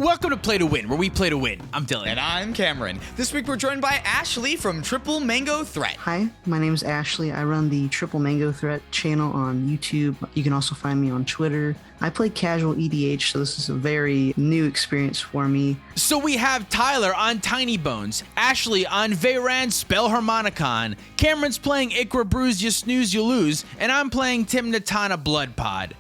Welcome to Play to Win, where we play to win. I'm Dylan. And I'm Cameron. This week we're joined by Ashley from Triple Mango Threat. Hi, my name is Ashley. I run the Triple Mango Threat channel on YouTube. You can also find me on Twitter. I play casual EDH, so this is a very new experience for me. So we have Tyler on Tiny Bones, Ashley on Veyran Spell Harmonicon, Cameron's playing IKRA BRUSE You Snooze You Lose, and I'm playing TYMNA TANA Blood Pod.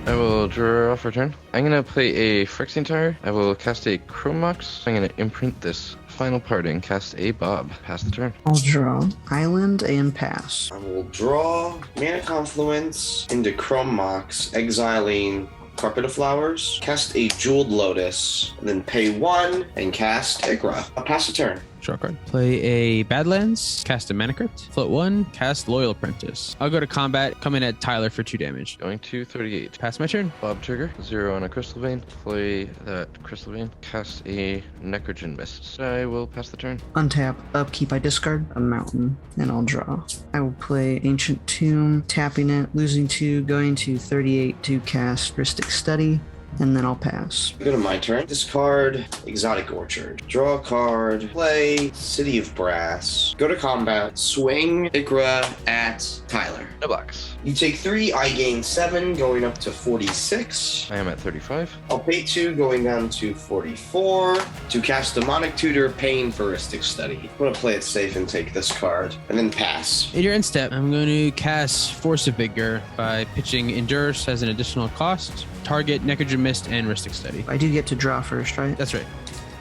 I will draw off return. I'm going to play a Phyrexian Tire. I will cast a Chromox. I'm going to imprint this final parting, cast a Bob. Pass the turn. I'll draw Island and pass. I will draw Mana Confluence into Chromox, exiling Carpet of Flowers, cast a Jeweled Lotus, and then pay 1 and cast IKRA. I'll pass the turn. Draw card. Play a Badlands, cast a Mana Crypt, float 1, cast Loyal Apprentice. I'll go to combat, come in at Tyler for 2 damage. Going to 38. Pass my turn. Bob trigger. 0 on a Crystal Vein. Play that Crystal Vein. Cast a Necrogen Mist. I will pass the turn. Untap, upkeep, I discard a mountain, and I'll draw. I will play Ancient Tomb, tapping it, losing 2, going to 38 to cast Rhystic Study, and then I'll pass. Go to my turn. Discard Exotic Orchard. Draw a card. Play City of Brass. Go to combat. Swing IKRA at Tyler. No blocks. You take 3, I gain 7, going up to 46. I am at 35. I'll pay 2, going down to 44. To cast Demonic Tutor, paying for Rhystic Study. I'm going to play it safe and take this card, and then pass. In your end step, I'm going to cast Force of Vigor by pitching Endurance as an additional cost. Target Necrogen Mist and Rhystic Study. I do get to draw first, right? That's right.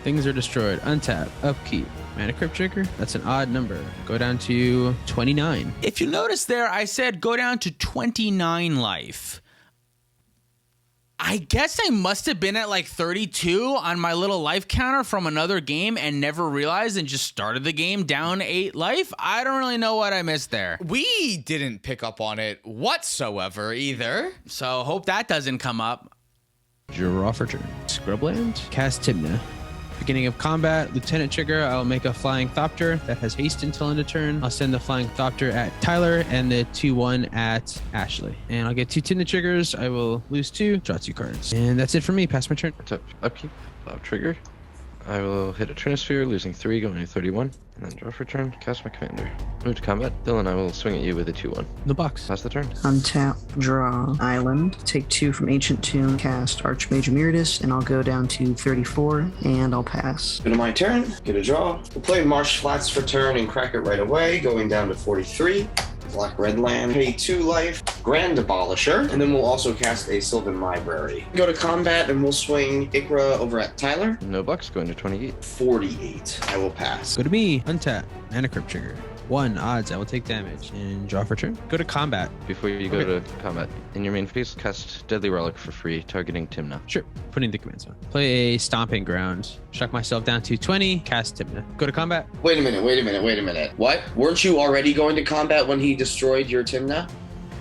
Things are destroyed. Untap. Upkeep. Mana Crypt trigger. That's an odd number. Go down to 29. If you notice there, I said go down to 29 life. I guess I must have been at like 32 on my little life counter from another game and never realized and just started the game down 8 life. I don't really know what I missed there. We didn't pick up on it whatsoever either. So hope that doesn't come up. Draw for turn. Scrubland. Cast TYMNA. Beginning of combat, Lieutenant Trigger, I'll make a Flying Thopter that has haste until end of turn. I'll send the Flying Thopter at Tyler and the 2-1 at Ashley. And I'll get 2 TYMNA triggers. I will lose 2, draw 2 cards. And that's it for me. Pass my turn. Upkeep. Bob trigger. I will hit a Trinisphere, losing 3, going to 31. And then draw for turn. Cast my commander. Move to combat. Dylan, I will swing at you with a 2-1. The box. Pass the turn. Untap, draw Island, take 2 from Ancient Tomb, cast Archmage Emeritus, and I'll go down to 34, and I'll pass. Go to my turn. Get a draw. We'll play Marsh Flats for turn and crack it right away, going down to 43. Black Red Land, pay 2 life, Grand Abolisher, and then we'll also cast a Sylvan Library. Go to combat and we'll swing IKRA over at Tyler. No blocks, going to 28. 48. I will pass. Go to me. Untap. Mana Crypt trigger. 1 odds. I will take damage. And draw for turn. Go to combat. Before you go to combat, in your main phase, cast Deadly Relic for free, targeting TYMNA. Sure. Putting the commands on. Play a Stomping Ground. Shock myself down to 20. Cast TYMNA. Go to combat. Wait a minute. What? Weren't you already going to combat when he destroyed your TYMNA?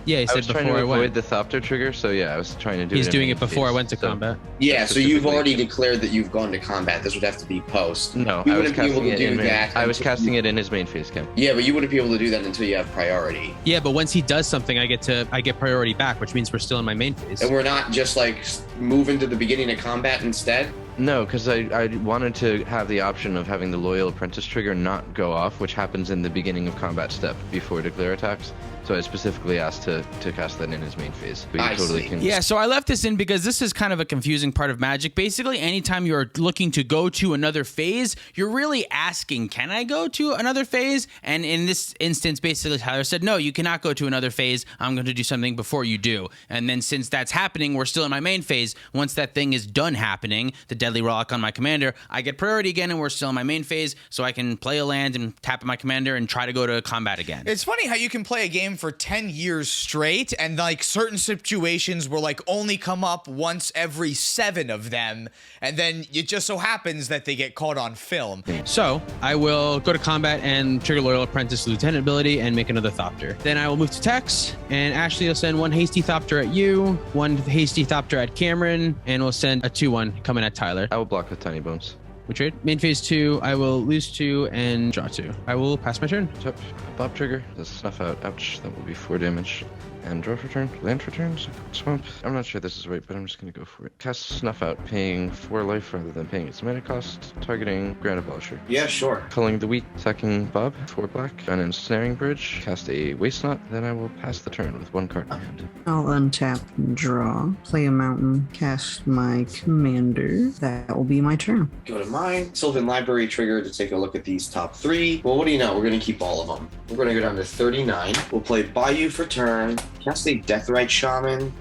Yeah, he I said was trying before to I avoid went. the Thopter trigger, so yeah, I was trying to do He's it. doing it before I went to combat. Yeah, so you've Specifically- already declared that you've gone to combat. This would have to be post. No, You I was wouldn't be able casting to it do in that. I was casting it in his main phase, Cam. Yeah, but you wouldn't be able to do that until you have priority. Yeah, but once he does something, I get priority back, which means we're still in my main phase. And we're not just like moving to the beginning of combat instead. No, because I wanted to have the option of having the Loyal Apprentice trigger not go off, which happens in the beginning of combat step before declare attacks. So I specifically asked to cast that in his main phase. But you I totally see. can. Yeah, so I left this in because this is kind of a confusing part of Magic. Basically, anytime you're looking to go to another phase, you're really asking, can I go to another phase? And in this instance, basically, Tyler said, no, you cannot go to another phase. I'm going to do something before you do. And then since that's happening, we're still in my main phase. Once that thing is done happening, the Deadly Relic on my commander, I get priority again, and we're still in my main phase, so I can play a land and tap my commander and try to go to combat again. It's funny how you can play a game for 10 years straight and like certain situations will like only come up once every 7 of them, and then it just so happens that they get caught on film. So I will go to combat and trigger Loyal Apprentice Lieutenant ability and make another Thopter. Then I will move to Tex, and Ashley will send 1 Hasty Thopter at you, 1 Hasty Thopter at Cameron, and we'll send a 2-1 coming at Tyler. I will block with Tiny Bones. We trade. Main phase 2, I will lose 2 and draw 2. I will pass my turn. Top Bob trigger. The snuff out. Ouch. That will be 4 damage. and draw for turn. Land for turn. Swamp. I'm not sure this is right, but I'm just gonna go for it. Cast Snuff Out, paying 4 life rather than paying its mana cost. Targeting Grand Abolisher. Yeah, sure. Culling the Wheat, sacking Bob, 4 black, and Ensnaring Bridge. Cast a Waste Knot, then I will pass the turn with 1 card in hand. I'll untap and draw, play a mountain, cast my commander. That will be my turn. Go to mine. Sylvan Library trigger to take a look at these top 3. Well, what do you know? We're going to keep all of them. We're going to go down to 39. We'll play Bayou for turn, cast a Deathrite Shaman,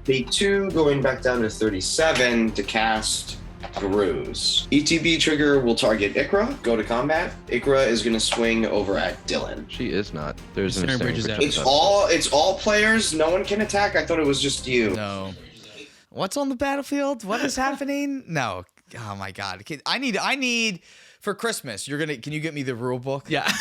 pay 2, going back down to 37 to cast BRUSE. ETB trigger will target IKRA, go to combat. IKRA is going to swing over at Dylan. She is not. There's an Ensnaring Bridge is Ensnaring out. Bridge. It's all players. No one can attack. I thought it was just you. No. What's on the battlefield? What is happening? No. Oh my God. I need for Christmas. Can you get me the rule book? Yeah.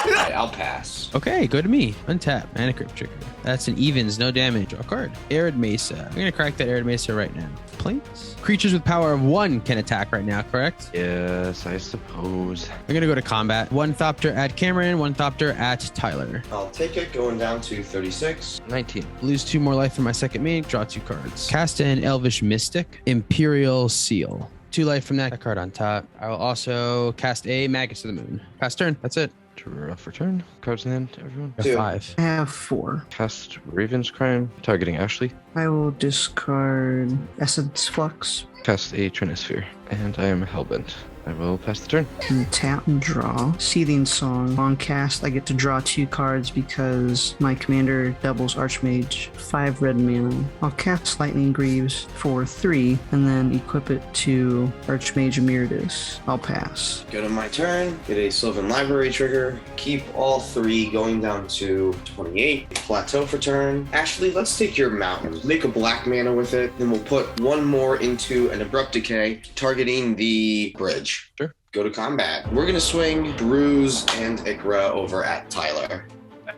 All right, I'll pass. Okay, go to me. Untap. Mana Crypt trigger. That's an evens, no damage. Draw a card. Arid Mesa. I'm gonna crack that Arid Mesa right now. Plains. Creatures with power of 1 can attack right now, correct? Yes, I suppose. I'm gonna go to combat. 1 Thopter at Cameron, 1 Thopter at Tyler. I'll take it, going down to 36. 19. Lose 2 more life from my second main. Draw 2 cards. Cast an Elvish Mystic. Imperial Seal. 2 life from that card on top. I will also cast a Magus of the Moon. Pass turn. That's it. Draw for turn. Cards in hand, everyone. A 2. 5. I have 4. Cast Raven's Crime, targeting Ashley. I will discard Essence Flux Cast a Trinisphere. And I am Hellbent. I will pass the turn. and tap and draw. Seething Song. On cast, I get to draw 2 cards because my commander doubles Archmage. 5 red mana. I'll cast Lightning Greaves for 3 and then equip it to Archmage Emeritus. I'll pass. Go to my turn. Get a Sylvan Library trigger. Keep all 3, going down to 28. Plateau for turn. Ashley, let's take your mountain. Make a black mana with it. Then we'll put 1 more into an Abrupt Decay, targeting the bridge. Sure. Go to combat. We're going to swing BRUSE and IKRA over at Tyler.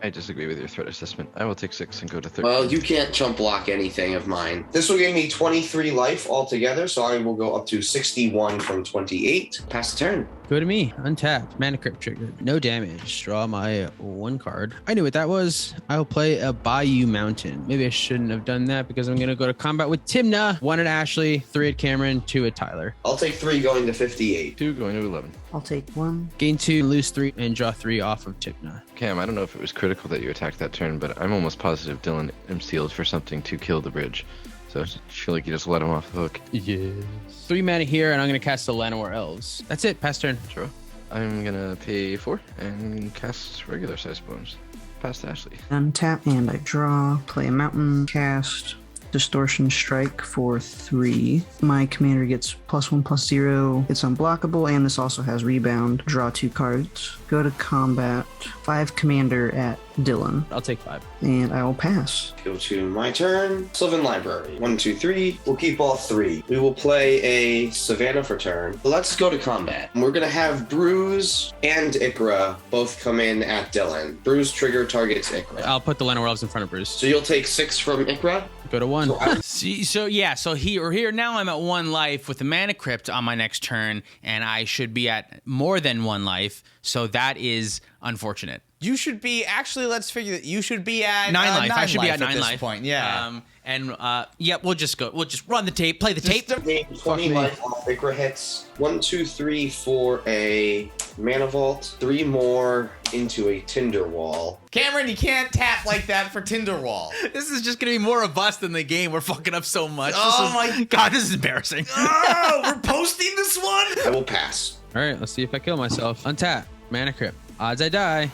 I disagree with your threat assessment. I will take 6 and go to 13. Well, you can't chump block anything of mine. This will give me 23 life altogether, so I will go up to 61 from 28. Pass the turn. Go to me. Untapped. Mana Crypt trigger. No damage. Draw my 1 card. I knew what that was. I will play a Bayou Mountain. Maybe I shouldn't have done that because I'm going to go to combat with TYMNA. 1 at Ashley, 3 at Cameron, 2 at Tyler. I'll take 3, going to 58. 2 going to 11. I'll take 1. Gain 2, lose 3, and draw 3 off of TYMNA. Cam, I don't know if it was critical that you attacked that turn, but I'm almost positive Dylan sealed for something to kill the bridge. So I feel like you just let him off the hook. Yes. 3 mana here, and I'm going to cast the Llanowar Elves. That's it. Pass turn. Draw. I'm gonna pay 4 and cast regular size bones. Pass to Ashley. Untap and I draw. Play a mountain. Cast Distortion Strike for 3. My commander gets +1/+0. It's unblockable, and this also has rebound. Draw 2 cards. Go to combat. 5 commander at Dylan, I'll take 5. and I will pass. Go to my turn. Sylvan Library. 1, 2, 3. We'll keep all 3. We will play a Savannah for turn. Let's go to combat. We're going to have BRUSE and IKRA both come in at Dylan. BRUSE trigger targets IKRA. I'll put the Llanowar Elves in front of Bruce. So you'll take 6 from IKRA? Go to 1. So here now I'm at 1 life with the Mana Crypt on my next turn, and I should be at more than 1 life. So that is unfortunate. You should be let's figure that you should be at 9 life. I should be at 9 this life. point. Yeah. We'll just go. We'll just run the tape, play the tape. 20 life off IKRA hits. 1, 2, 3 for a Mana Vault. 3 more into a Tinder Wall. Cameron, you can't tap like that for Tinder Wall. This is just gonna be more robust than the game. We're fucking up so much. My God, this is embarrassing. Oh, we're posting this one? I will pass. All right, let's see if I kill myself. Untap. Mana Crypt. Odds I die.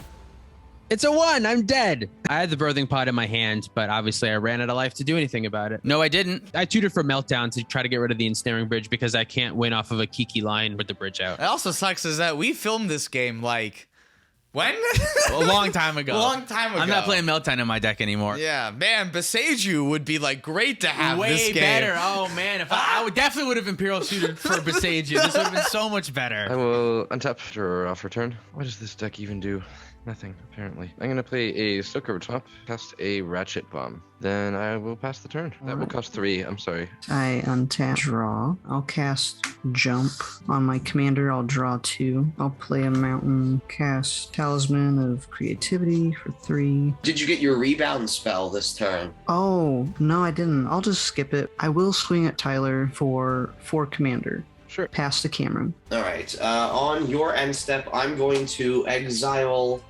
It's a 1. I'm dead. I had the birthing pod in my hand, but obviously I ran out of life to do anything about it. No, I didn't. I tutored for Meltdown to try to get rid of the Ensnaring Bridge because I can't win off of a Kiki line with the bridge out. It also sucks is that we filmed this game when? A long time ago. I'm not playing Meltdown in my deck anymore. Yeah, man, Beseju would be great to have this Way game. better. Oh man, if I would definitely would have Imperial suited for Beseju. This would have been so much I better. will untap draw off return. What does this deck even do? Nothing, apparently. I'm gonna play a Soak over top, cast a Ratchet Bomb. Then I will pass the turn. That will cost 3, I'm sorry. I untap, draw. I'll cast Jump on my commander. I'll draw 2. I'll play a mountain, cast Talisman of Creativity for 3. Did you get your rebound spell this turn? Oh, no, I didn't. I'll just skip it. I will swing at Tyler for commander. Sure. Pass to Cameron. All right. On your end step, I'm going to exile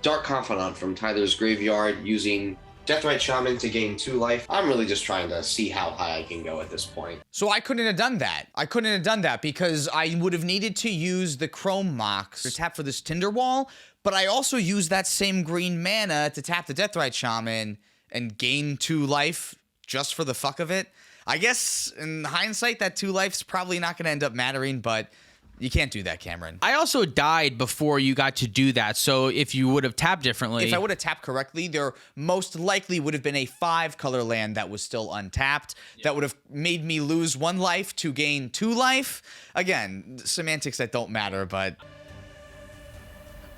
Dark Confidant from Tyler's graveyard using Deathrite Shaman to gain 2 life. I'm really just trying to see how high I can go at this point. So I couldn't have done that. I couldn't have done that because I would have needed to use the Chrome Mox to tap for this Tinder Wall, but I also used that same green mana to tap the Deathrite Shaman and gain 2 life just for the fuck of it. I guess in hindsight, that 2 life's probably not going to end up mattering, but you can't do that, Cameron. I also died before you got to do that, so if you would have tapped differently... If I would have tapped correctly, there most likely would have been a 5-color land that was still untapped. That would have made me lose 1 life to gain 2 life. Again, semantics that don't matter, but...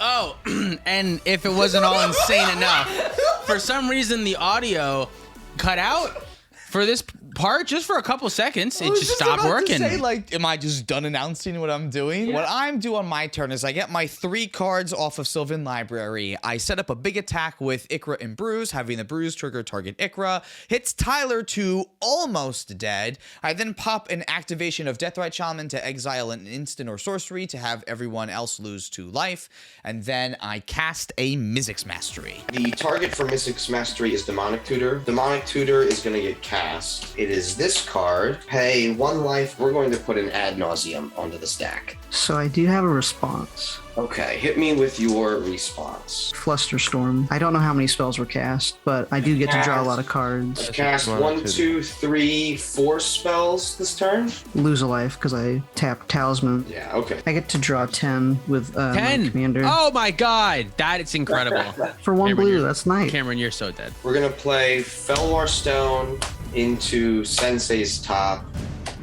Oh, and if it wasn't all insane enough, for some reason the audio cut out for this part just for a couple seconds. It just stopped working. To say, like, am I just done announcing what I'm doing? Yeah. What I'm doing on my turn is I get my 3 cards off of Sylvan Library. I set up a big attack with IKRA and BRUSE, having the BRUSE trigger target IKRA. Hits Tyler to almost dead. I then pop an activation of Deathrite Shaman to exile an instant or sorcery to have everyone else lose 2 life. And then I cast a Mizzix Mastery. The target for Mizzix Mastery is Demonic Tutor. Demonic Tutor is going to get cast. It is this card. Pay 1 life. We're going to put an Ad Nauseam onto the stack. So I do have a response. Okay, hit me with your response. Flusterstorm. I don't know how many spells were cast, but I do get to draw a lot of cards. Cast 1, 2, 3, 4 spells this turn. Lose a life because I tap Talisman. Yeah, okay. I get to draw 10 with 10? my commander. Oh my god, that is incredible. For 1 Cameron, blue, you're- that's nice. Cameron, you're so dead. We're gonna play Felwar Stone into Sensei's top,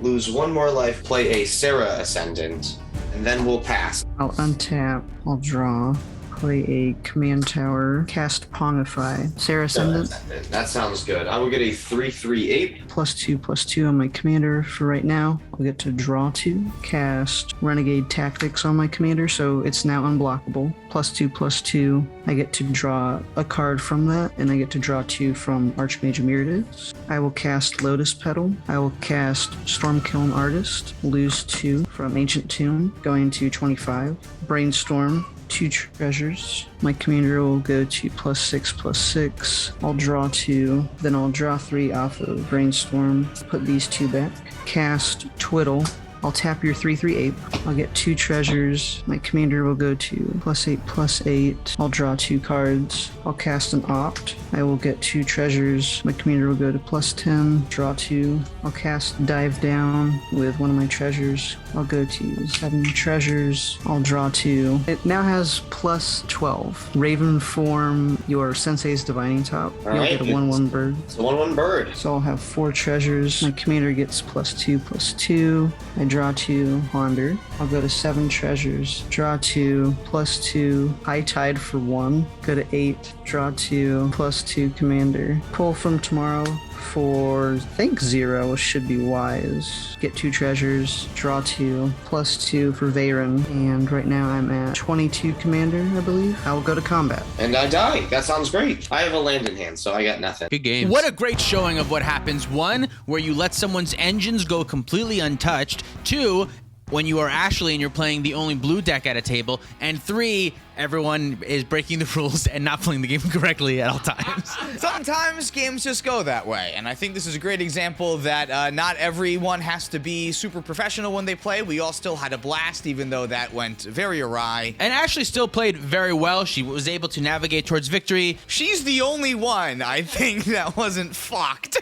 lose 1 more life, play a Sarah Ascendant, and then we'll pass. I'll untap, I'll draw, play a command tower, cast Pongify. Sarah Ascendant, That sounds good. I will get a 3/3 ape. +2/+2 on my commander for right now. I'll get to draw 2, cast Renegade Tactics on my commander, so it's now unblockable. +2/+2. I get to draw a card from that, and I get to draw 2 from Archmage Emeritus. I will cast Lotus Petal. I will cast Stormkiln Artist, lose 2 from Ancient Tomb, going to 25. Brainstorm, 2 treasures. My commander will go to +6/+6. I'll draw 2, then I'll draw 3 off of Brainstorm. Put these 2 back. Cast Twiddle. I'll tap your 3/3 ape. I'll get 2 treasures. My commander will go to +8/+8. I'll draw 2 cards. I'll cast an opt. I will get 2 treasures. My commander will go to +10. Draw 2. I'll cast dive down with 1 of my treasures. I'll go to 7 treasures. I'll draw 2. It now has +12. Raven form your Sensei's Divining Top. You'll Alright, get a 1/1 bird. It's a 1/1 bird. So I'll have 4 treasures. My commander gets +2/+2. I draw 2, ponder. I'll go to 7 treasures. Draw 2, +2. High tide for 1. Go to 8. Draw 2, +2 commander. Pull from tomorrow for, I think 0 should be wise. Get 2 treasures. Draw 2, +2 for Veyran. And right now I'm at 22 commander, I believe. I will go to combat. And I die. That sounds great. I have a land in hand, so I got nothing. Good game. What a great showing of what happens. 1, where you let someone's engines go completely untouched. 2, when you are Ashley and you're playing the only blue deck at a table. And 3, everyone is breaking the rules and not playing the game correctly at all times. Sometimes games just go that way, and I think this is a great example that not everyone has to be super professional when they play. We all still had a blast, even though that went very awry. And Ashley still played very well. She was able to navigate towards victory. She's the only one, I think, that wasn't fucked.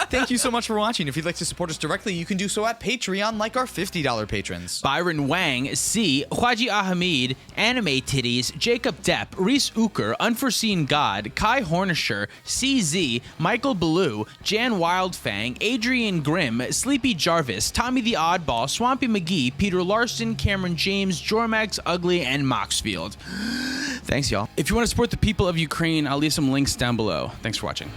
Thank you so much for watching. If you'd like to support us directly, you can do so at Patreon, like our $50 patrons. Byron Wang, C, Khwaji Ahmed, Anime Titties, Jacob Depp, Reese Uker, Unforeseen God, Kai Hornisher, CZ, Michael Ballou, Jan Wildfang, Adrian Grimm, Sleepy Jarvis, Tommy the Oddball, Swampy McGee, Peter Larson, Cameron James, Jormax Ugly, and Moxfield. Thanks, y'all. If you want to support the people of Ukraine, I'll leave some links down below. Thanks for watching.